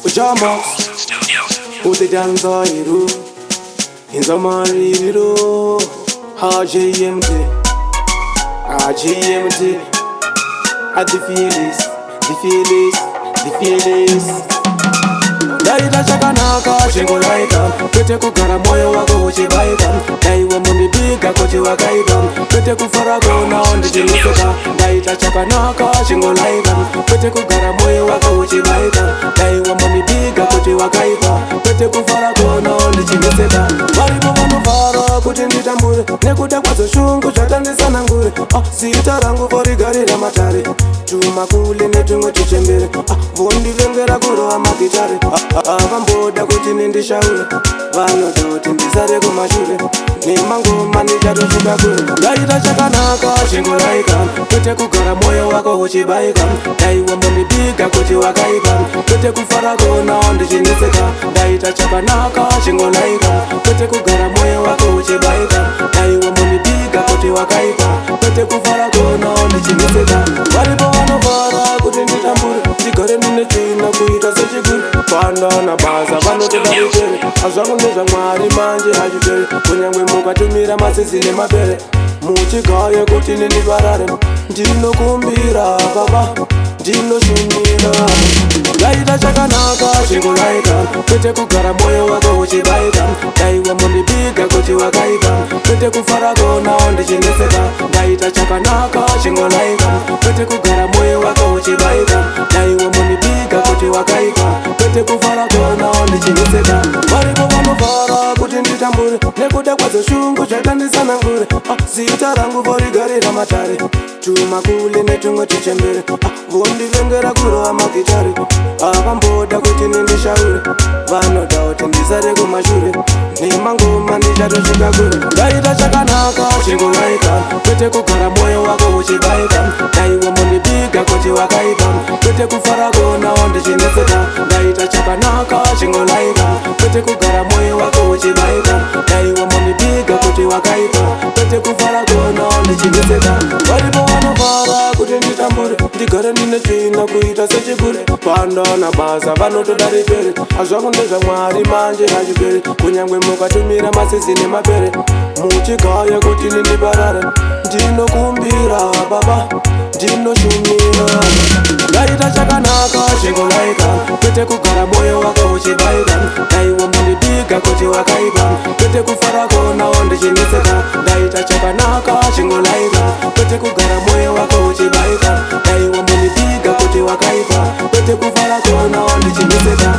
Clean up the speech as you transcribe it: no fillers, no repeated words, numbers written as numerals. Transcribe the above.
Jamox, put the dance on you. In the mariro, GMT, GMT. At the feelings. Daita chakanaka chingolaika kwete kugara moyo wako uchibaika daiwa mundipiga kuti wakaika kwete kufara kona ndichiniseka daita chakanaka chingolaika kwete kugara moyo wako uchibaika daiwa mundipiga kuti wakaika kwete kufara kona ndichiniseka varipo vanofara kuti nditambure nekuda kwadzo shungu zvatandisana ngure zita rangu vorigarira matare tuma kule netumwe tuchembere vondivengera kurova magitare avamboda kuti nindishaure vanoda kuti ndisare kumashure nemangoma ndichatosvika kure ndaita chakanaka chingolaika kwete kugara moyo wako uchibaika daiwa mundipiga kuti wakaika kwete kufara kona ndichineseka ndaita chakanaka chingolaika kwete kugara moyo wako uchibaika daiwa mundipiga kuti wakaika kwete kufara kona ndichineseka varipo vanovara kuti nditambure ndigare ndine tsvina kuita sechiguri panda nabasa vanotodarichere hazvangu ndezvamwari manje hachipere kunyangwe mukatumira masizi nemapere muchigaya kuti nindivarare ndinokumbira baba ndinoshumira ndaita chakanaka chingolaika kwete kugara moyo wako uchibaika daiwa mundipiga kuti wakaika kwete kufara kona ndichineseka ndaita chakanaka chingolaika kwete kugara moyo wako uchibaika daiwa mundipiga kuti wakaika kwete kufara kona ndichineseka varipo vanovara kuti nditambure nekuda kwadzo shungu zvakandisana ngure zita rangu vorigarira matare tuma kule netumwe tuchembere vondivengera kurova magitare avamboda kuti nindishaure vanoda kuti ndisare kumashure nemangoma ndichatosvika kure ndaita chakanaka chingolaika kwete kugara moyo wako uchibaika daiwa mundipiga kuti wakaika kwete kufara kona ndichineseka ndaita chakanaka chingolaika kwete kugara moyo wako uchibaika daiwa mundipiga kuti wakaika kwete kufara kona ndichineseka varipo vanovara kuti nditambure ndigare ndine tsvina kuita sechigure panda nabasa vanotodaripere hazvangu ndezvamwari manje hachipere kunyangwe mukatumira masizi nemapere muchigaya kuti nindiparare ndinokumbira baba ndinoshumira ndaita chakanaka chingolaika kwete kugara moyo wako uchibaika daiwa mundipiga kuti wakaika kwete kufara kona ndichineseka ndaita chakanaka chingolaika kwete kugara moyo wako uchibaika daiwa mundipiga kuti wakaika kwete kufara kona ndichineseka